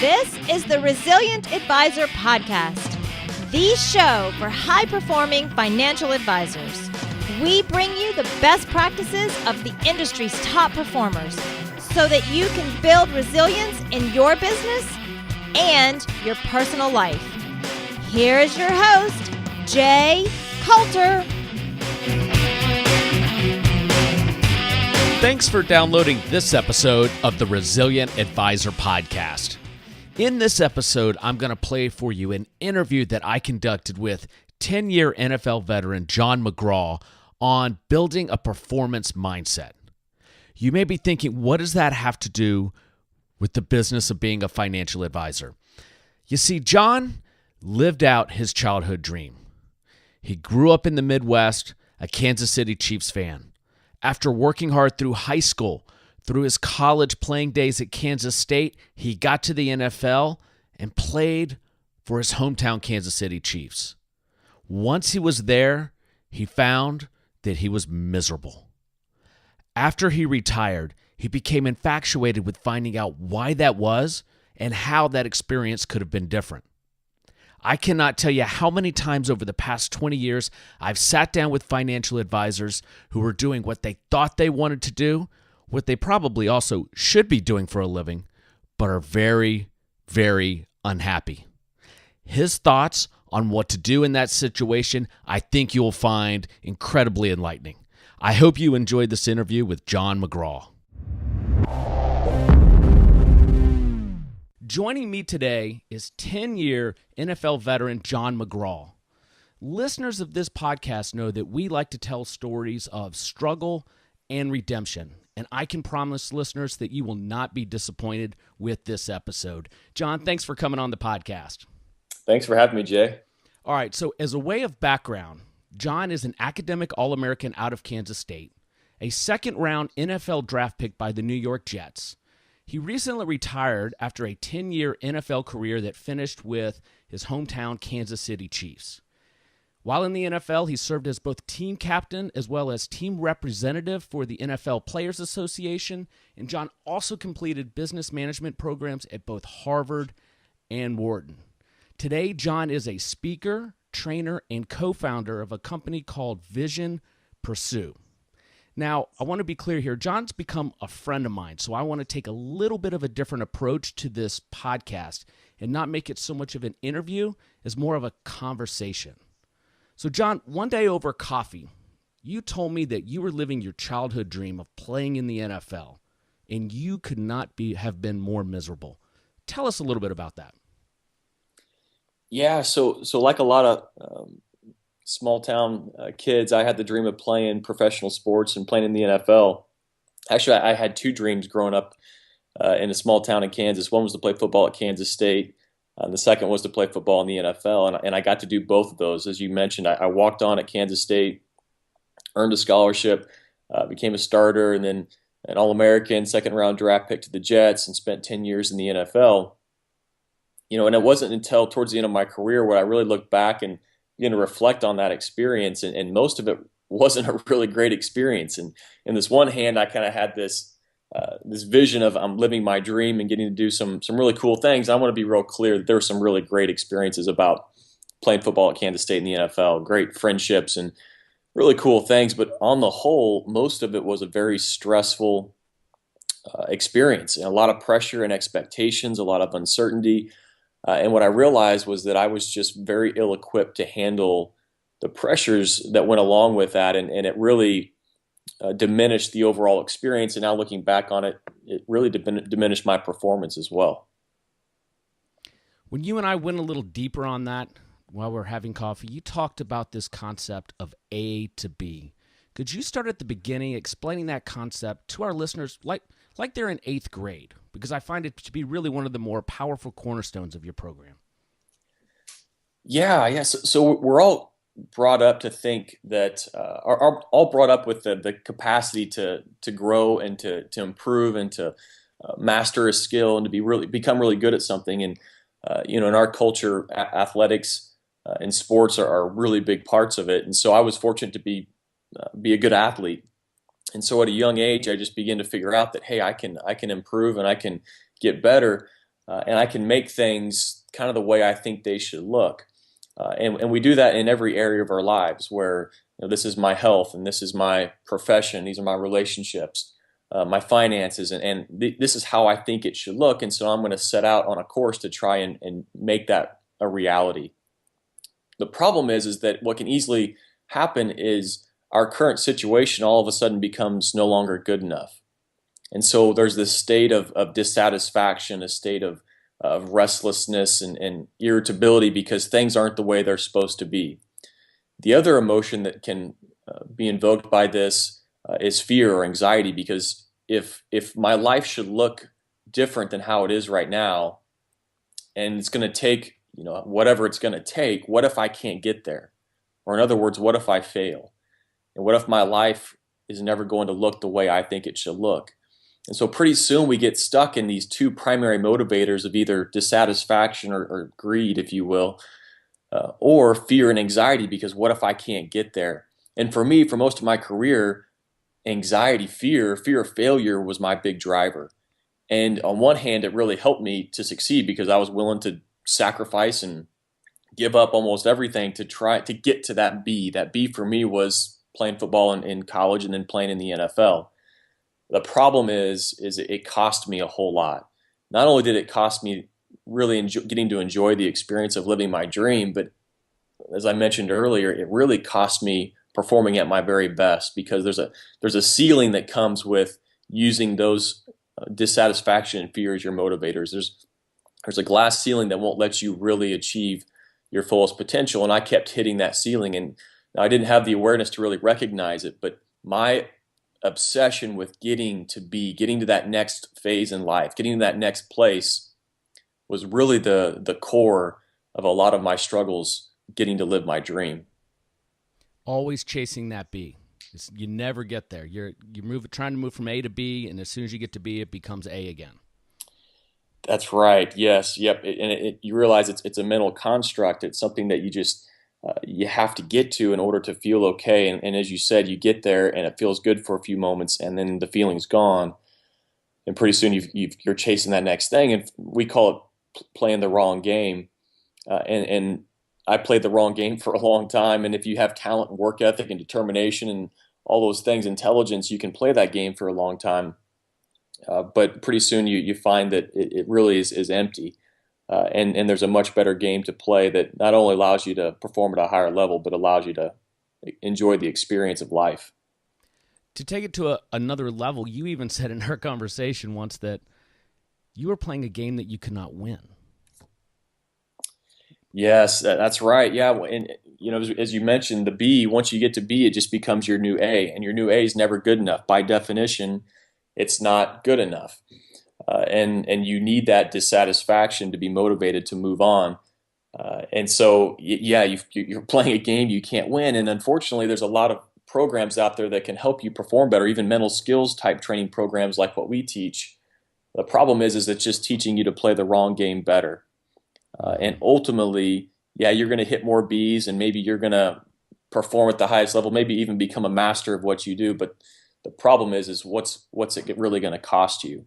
This is the Resilient Advisor Podcast, the show for high-performing financial advisors. We bring you the best practices of the industry's top performers so that you can build resilience in your business and your personal life. Here is your host, Jay Coulter. Thanks for downloading this episode of the Resilient Advisor Podcast. In this episode, I'm going to play for you an interview that I conducted with 10-year NFL veteran Jon McGraw on building a performance mindset. You may be thinking, what does that have to do with the business of being a financial advisor? You see, Jon lived out his childhood dream. He grew up in the Midwest, a Kansas City Chiefs fan. After working hard through high school, through his college playing days at Kansas State, he got to the NFL and played for his hometown Kansas City Chiefs. Once he was there, he found that he was miserable. After he retired, he became infatuated with finding out why that was and how that experience could have been different. I cannot tell you how many times over the past 20 years I've sat down with financial advisors who were doing what they thought they wanted to do, what they probably also should be doing for a living, but are very, very unhappy. His thoughts on what to do in that situation, I think you'll find incredibly enlightening. I hope you enjoyed this interview with Jon McGraw. Joining me today is 10-year NFL veteran Jon McGraw. Listeners of this podcast know that we like to tell stories of struggle and redemption, and I can promise listeners that you will not be disappointed with this episode. Jon, thanks for coming on the podcast. Thanks for having me, Jay. All right, so as a way of background, Jon is an academic All-American out of Kansas State, a second-round NFL draft pick by the New York Jets. He recently retired after a 10-year NFL career that finished with his hometown Kansas City Chiefs. While in the NFL, he served as both team captain as well as team representative for the NFL Players Association, and Jon also completed business management programs at both Harvard and Wharton. Today, Jon is a speaker, trainer, and co-founder of a company called Vision Pursue. Now, I want to be clear here. Jon's become a friend of mine, so I want to take a little bit of a different approach to this podcast and not make it so much of an interview as more of a conversation. So, Jon, one day over coffee, you told me that you were living your childhood dream of playing in the NFL, and you could not have been more miserable. Tell us a little bit about that. Yeah, so like a lot of small town kids, I had the dream of playing professional sports and playing in the NFL. Actually, I had two dreams growing up in a small town in Kansas. One was to play football at Kansas State. The second was to play football in the NFL, and I got to do both of those. As you mentioned, I walked on at Kansas State, earned a scholarship, became a starter, and then an All-American, second-round draft pick to the Jets, and spent 10 years in the NFL. You know, and it wasn't until towards the end of my career where I really looked back and began to reflect on that experience, and most of it wasn't a really great experience. And in this one hand, I kind of had this vision of I'm living my dream and getting to do some really cool things. I want to be real clear that there were some really great experiences about playing football at Kansas State in the NFL, great friendships and really cool things. But on the whole, most of it was a very stressful experience, and a lot of pressure and expectations, a lot of uncertainty. And what I realized was that I was just very ill-equipped to handle the pressures that went along with that, and it really diminished the overall experience. And now looking back on it, it really diminished my performance as well. When you and I went a little deeper on that while we're having coffee, you talked about this concept of A to B. Could you start at the beginning explaining that concept to our listeners like they're in 8th grade? Because I find it to be really one of the more powerful cornerstones of your program. Yeah. So we're all brought up to think that are all brought up with the capacity to grow and to improve and to master a skill and to become really good at something. And in our culture, athletics and sports are really big parts of it. And so I was fortunate to be a good athlete. And so at a young age, I just began to figure out that, hey, I can improve and I can get better. and I can make things kind of the way I think they should look. And we do that in every area of our lives where this is my health and this is my profession, these are my relationships, my finances, and this is how I think it should look. And so I'm going to set out on a course to try and make that a reality. The problem is that what can easily happen is our current situation all of a sudden becomes no longer good enough. And so there's this state of dissatisfaction, a state of restlessness and irritability because things aren't the way they're supposed to be. The other emotion that can be invoked by this is fear or anxiety, because if my life should look different than how it is right now, and it's going to take whatever it's going to take, what if I can't get there? Or in other words, what if I fail? And what if my life is never going to look the way I think it should look? And so pretty soon we get stuck in these two primary motivators of either dissatisfaction or greed, if you will, or fear and anxiety, because what if I can't get there? And for me, for most of my career, anxiety, fear of failure was my big driver. And on one hand, it really helped me to succeed because I was willing to sacrifice and give up almost everything to try to get to that B. That B for me was playing football in college and then playing in the NFL. The problem is it cost me a whole lot. Not only did it cost me really getting to enjoy the experience of living my dream, but as I mentioned earlier, it really cost me performing at my very best, because there's a ceiling that comes with using those dissatisfaction and fear as your motivators. There's a glass ceiling that won't let you really achieve your fullest potential, and I kept hitting that ceiling, and I didn't have the awareness to really recognize it, but my obsession with getting to that next phase in life, getting to that next place, was really the core of a lot of my struggles getting to live my dream. Always chasing that B. You never get there. You're trying to move from A to B, and as soon as you get to B, it becomes A again. That's right. Yes. Yep. You realize it's a mental construct. It's something that you have to get to in order to feel okay. And as you said, you get there and it feels good for a few moments, and then the feeling's gone. And pretty soon you're chasing that next thing. And we call it playing the wrong game. And I played the wrong game for a long time. And if you have talent and work ethic and determination and all those things, intelligence, you can play that game for a long time. But pretty soon you find that it really is empty. And there's a much better game to play that not only allows you to perform at a higher level, but allows you to enjoy the experience of life. To take it to another level, you even said in our conversation once that you were playing a game that you could not win. Yes, that's right. Yeah, and as you mentioned, the B, once you get to B, it just becomes your new A, and your new A is never good enough. By definition, it's not good enough. And you need that dissatisfaction to be motivated to move on. And so, you're playing a game you can't win. And unfortunately, there's a lot of programs out there that can help you perform better, even mental skills type training programs like what we teach. The problem is it's just teaching you to play the wrong game better. And ultimately, you're going to hit more Bs, and maybe you're going to perform at the highest level, maybe even become a master of what you do. But the problem is what's it really going to cost you?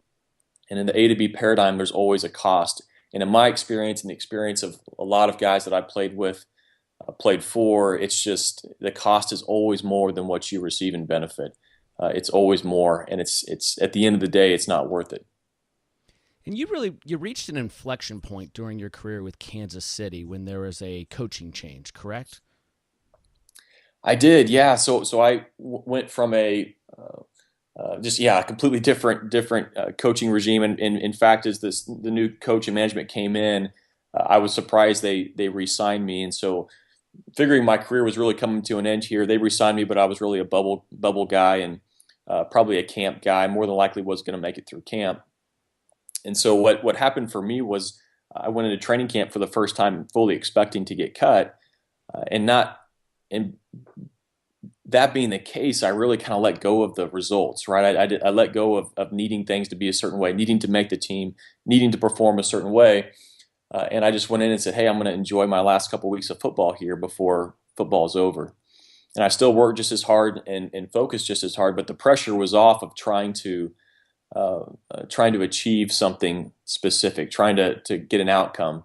And in the A to B paradigm, there's always a cost. And in my experience and the experience of a lot of guys that I played with, played for, it's just the cost is always more than what you receive in benefit. It's always more, and it's at the end of the day, it's not worth it. And you reached an inflection point during your career with Kansas City when there was a coaching change, correct? I did, yeah. So I went from a completely different coaching regime. And in fact, as the new coach and management came in, I was surprised they re-signed me. And so, figuring my career was really coming to an end here, they re-signed me, but I was really a bubble guy and probably a camp guy. More than likely was going to make it through camp. And so what happened for me was I went into training camp for the first time fully expecting to get cut, and that being the case, I really kind of let go of the results, right? I let go of needing things to be a certain way, needing to make the team, needing to perform a certain way, and I just went in and said, hey, I'm going to enjoy my last couple weeks of football here before football is over. And I still worked just as hard and focused just as hard, but the pressure was off of trying to trying to achieve something specific, trying to get an outcome.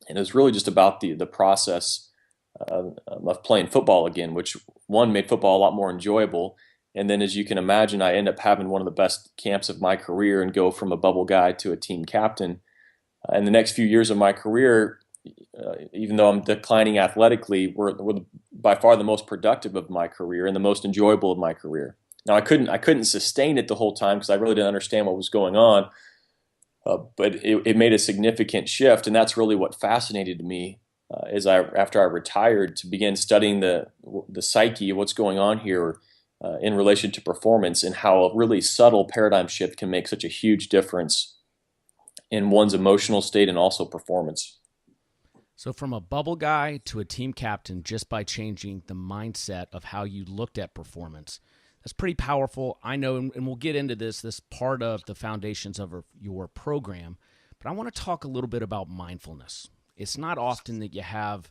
And it was really just about the process of playing football again, which one made football a lot more enjoyable. And then, as you can imagine, I ended up having one of the best camps of my career and go from a bubble guy to a team captain. And the next few years of my career, even though I'm declining athletically, were by far the most productive of my career and the most enjoyable of my career. Now, I couldn't sustain it the whole time because I really didn't understand what was going on. But it made a significant shift, and that's really what fascinated me after I retired, to begin studying the psyche, what's going on here in relation to performance, and how a really subtle paradigm shift can make such a huge difference in one's emotional state and also performance. So from a bubble guy to a team captain, just by changing the mindset of how you looked at performance. That's pretty powerful. I know, and we'll get into this part of the foundations of your program, but I want to talk a little bit about mindfulness. It's not often that you have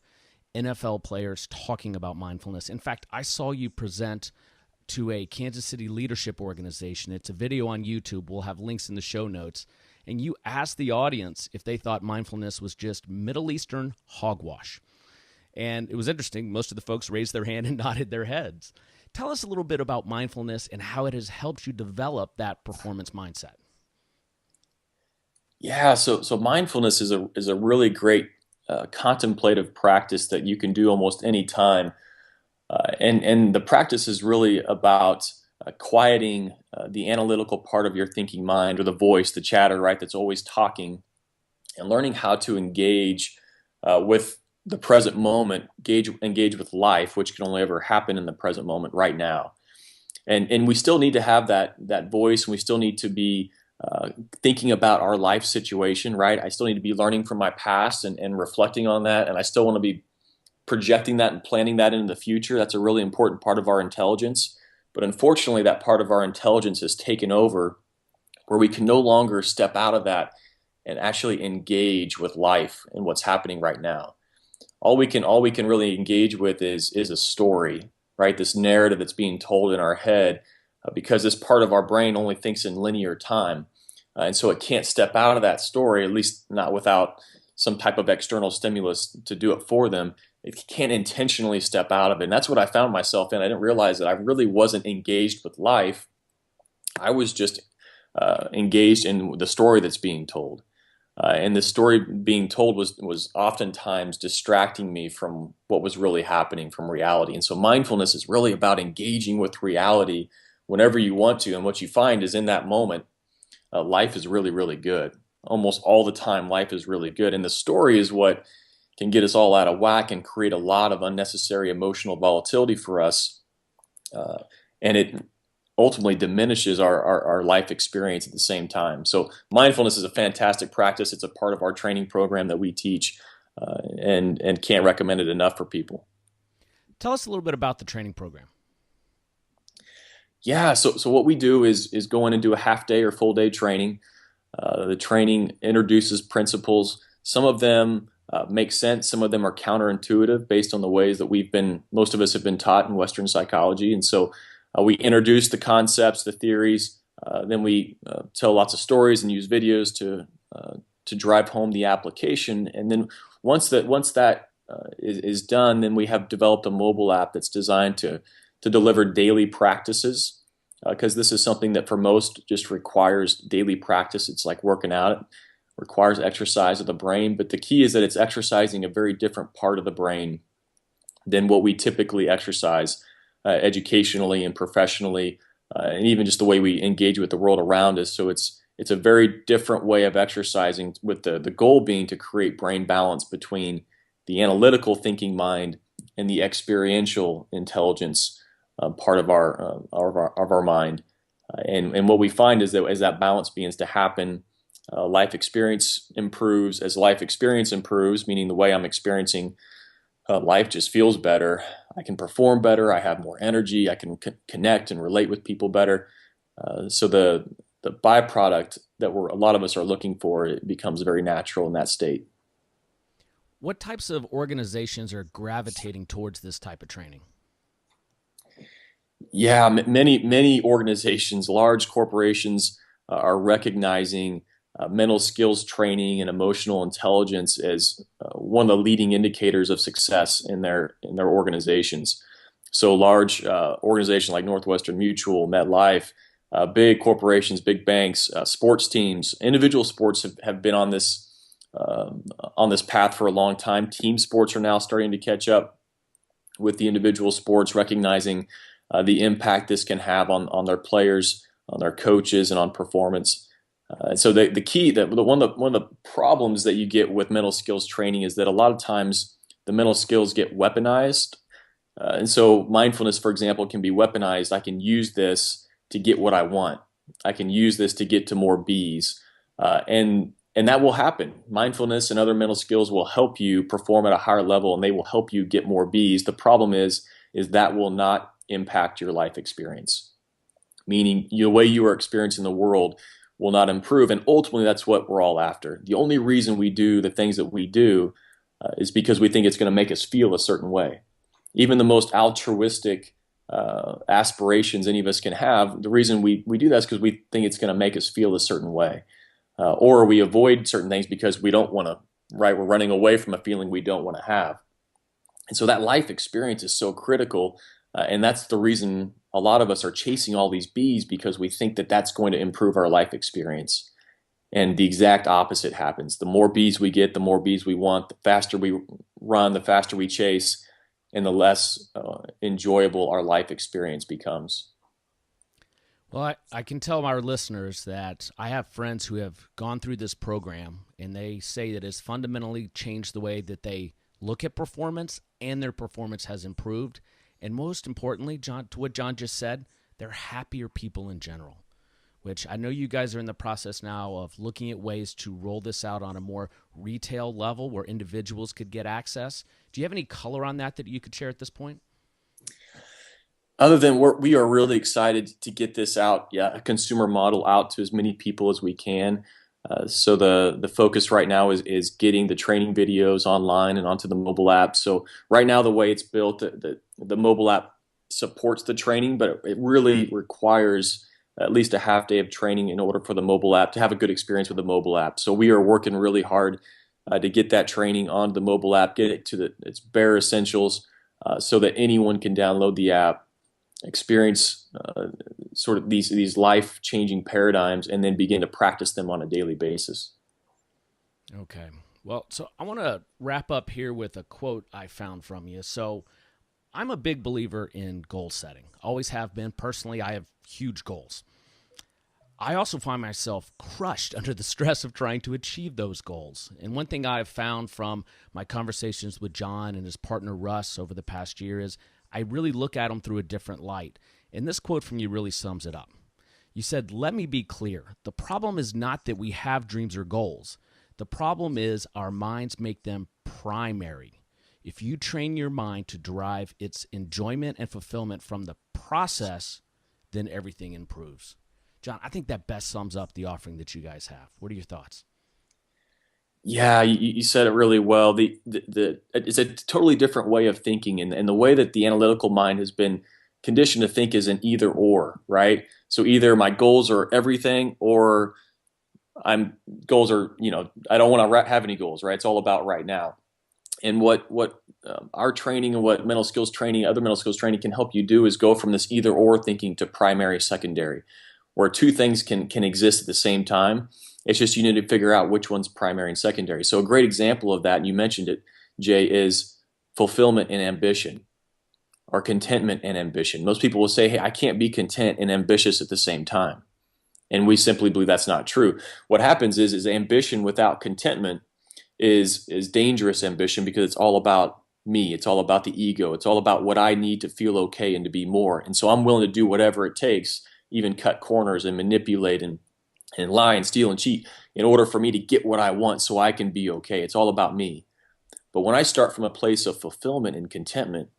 NFL players talking about mindfulness. In fact, I saw you present to a Kansas City leadership organization. It's a video on YouTube. We'll have links in the show notes. And you asked the audience if they thought mindfulness was just Middle Eastern hogwash. And it was interesting. Most of the folks raised their hand and nodded their heads. Tell us a little bit about mindfulness and how it has helped you develop that performance mindset. Yeah, so mindfulness is a really great contemplative practice that you can do almost any time, and the practice is really about quieting the analytical part of your thinking mind, or the voice, the chatter, right, that's always talking, and learning how to engage with the present moment, engage with life, which can only ever happen in the present moment right now. And we still need to have that voice, and we still need to be thinking about our life situation, right? I still need to be learning from my past and reflecting on that, and I still want to be projecting that and planning that into the future. That's a really important part of our intelligence. But unfortunately, that part of our intelligence is taken over, where we can no longer step out of that and actually engage with life and what's happening right now. All we can really engage with is a story, right? This narrative that's being told in our head, because this part of our brain only thinks in linear time. And so it can't step out of that story, at least not without some type of external stimulus to do it for them. It can't intentionally step out of it. And that's what I found myself in. I didn't realize that I really wasn't engaged with life. I was just engaged in the story that's being told. And the story being told was oftentimes distracting me from what was really happening, from reality. And so mindfulness is really about engaging with reality whenever you want to. And what you find is, in that moment, life is really, really good. Almost all the time, life is really good. And the story is what can get us all out of whack and create a lot of unnecessary emotional volatility for us. And it ultimately diminishes our life experience at the same time. So mindfulness is a fantastic practice. It's a part of our training program that we teach, and can't recommend it enough for people. Tell us a little bit about the training program. Yeah, so what we do is go in and do a half day or full day training. The training introduces principles. Some of them make sense. Some of them are counterintuitive based on the ways that most of us have been taught in Western psychology. And so we introduce the concepts, the theories. Then we tell lots of stories and use videos to drive home the application. And then once that is done, then we have developed a mobile app that's designed to deliver daily practices, because this is something that for most just requires daily practice. It's like working out. It requires exercise of the brain, but the key is that it's exercising a very different part of the brain than what we typically exercise educationally and professionally, and even just the way we engage with the world around us. So it's a very different way of exercising, with the goal being to create brain balance between the analytical thinking mind and the experiential intelligence part of our mind. And what we find is that as that balance begins to happen, life experience improves. As life experience improves, meaning the way I'm experiencing life just feels better, I can perform better, I have more energy, I can connect and relate with people better. So the byproduct that a lot of us are looking for, it becomes very natural in that state. What types of organizations are gravitating towards this type of training? Yeah, many organizations, large corporations, are recognizing mental skills training and emotional intelligence as one of the leading indicators of success in their organizations. So large organizations like Northwestern Mutual, MetLife, big corporations, big banks, sports teams, individual sports have been on this path for a long time. Team sports are now starting to catch up with the individual sports, recognizing the impact this can have on their players, on their coaches, and on performance. And so the key, one of the problems that you get with mental skills training is that a lot of times the mental skills get weaponized. And so mindfulness, for example, can be weaponized. I can use this to get what I want. I can use this to get to more B's. And that will happen. Mindfulness and other mental skills will help you perform at a higher level, and they will help you get more B's. The problem is that will not impact your life experience, meaning the way you are experiencing the world will not improve. And ultimately, that's what we're all after. The only reason we do the things that we do is because we think it's going to make us feel a certain way. Even the most altruistic aspirations any of us can have, the reason we do that is because we think it's going to make us feel a certain way. Or we avoid certain things because we don't want to, right? We're running away from a feeling we don't want to have. And so that life experience is so critical. And that's the reason a lot of us are chasing all these B's, because we think that that's going to improve our life experience. And the exact opposite happens. The more B's we get, the more B's we want, the faster we run, the faster we chase, and the less enjoyable our life experience becomes. Well, I can tell our listeners that I have friends who have gone through this program, and they say that it's fundamentally changed the way that they look at performance, and their performance has improved. And most importantly, John, to what John just said, they're happier people in general, which I know you guys are in the process now of looking at ways to roll this out on a more retail level where individuals could get access. Do you have any color on that you could share at this point? Other than we are really excited to get this out, a consumer model out to as many people as we can. So the focus right now is getting the training videos online and onto the mobile app. So right now, the way it's built, the mobile app supports the training, but it really requires at least a half day of training in order for the mobile app to have a good experience with the mobile app. So we are working really hard to get that training on the mobile app, get it to its bare essentials, so that anyone can download the app, experience sort of these life-changing paradigms, and then begin to practice them on a daily basis. Okay. Well, so I want to wrap up here with a quote I found from you. So I'm a big believer in goal setting. Always have been. Personally, I have huge goals. I also find myself crushed under the stress of trying to achieve those goals. And one thing I've found from my conversations with John and his partner Russ over the past year is I really look at them through a different light. And this quote from you really sums it up. You said, "Let me be clear. The problem is not that we have dreams or goals. The problem is our minds make them primary. If you train your mind to derive its enjoyment and fulfillment from the process, then everything improves." John, I think that best sums up the offering that you guys have. What are your thoughts? Yeah, you said it really well. It's a totally different way of thinking, and the way that the analytical mind has been conditioned to think is an either or, right? So either my goals are everything, or goals are, I don't want to have any goals, right? It's all about right now. And what our training and what mental skills training, other mental skills training can help you do is go from this either or thinking to primary, secondary, where two things can exist at the same time. It's just you need to figure out which one's primary and secondary. So a great example of that, and you mentioned it, Jay, is fulfillment and ambition, or contentment and ambition. Most people will say, hey, I can't be content and ambitious at the same time. And we simply believe that's not true. What happens is ambition without contentment is dangerous ambition, because it's all about me. It's all about the ego. It's all about what I need to feel okay and to be more. And so I'm willing to do whatever it takes, even cut corners and manipulate and lie and steal and cheat in order for me to get what I want so I can be okay. It's all about me. But when I start from a place of fulfillment and contentment,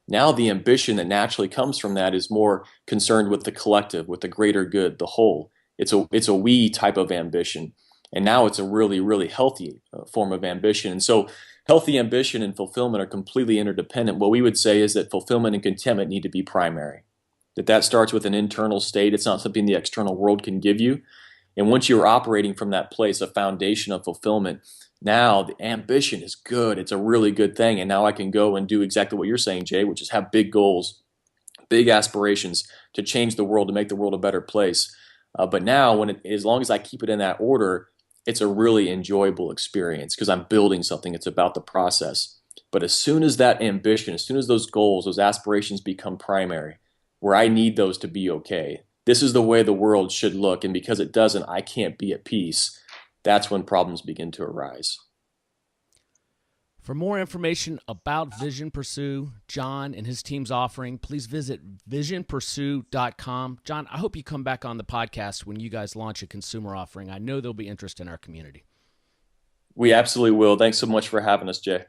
now the ambition that naturally comes from that is more concerned with the collective, with the greater good, the whole. It's a we type of ambition. And now it's a really, really healthy form of ambition. And so healthy ambition and fulfillment are completely interdependent. What we would say is that fulfillment and contentment need to be primary. That starts with an internal state. It's not something the external world can give you. And once you're operating from that place, a foundation of fulfillment, now the ambition is good. It's a really good thing. And now I can go and do exactly what you're saying, Jay, which is have big goals, big aspirations to change the world, to make the world a better place. But now, as long as I keep it in that order, it's a really enjoyable experience because I'm building something. It's about the process. But as soon as that ambition, as soon as those goals, those aspirations become primary, where I need those to be okay, this is the way the world should look. And because it doesn't, I can't be at peace. That's when problems begin to arise. For more information about Vision Pursue, Jon and his team's offering, please visit visionpursue.com. Jon, I hope you come back on the podcast when you guys launch a consumer offering. I know there'll be interest in our community. We absolutely will. Thanks so much for having us, Jay.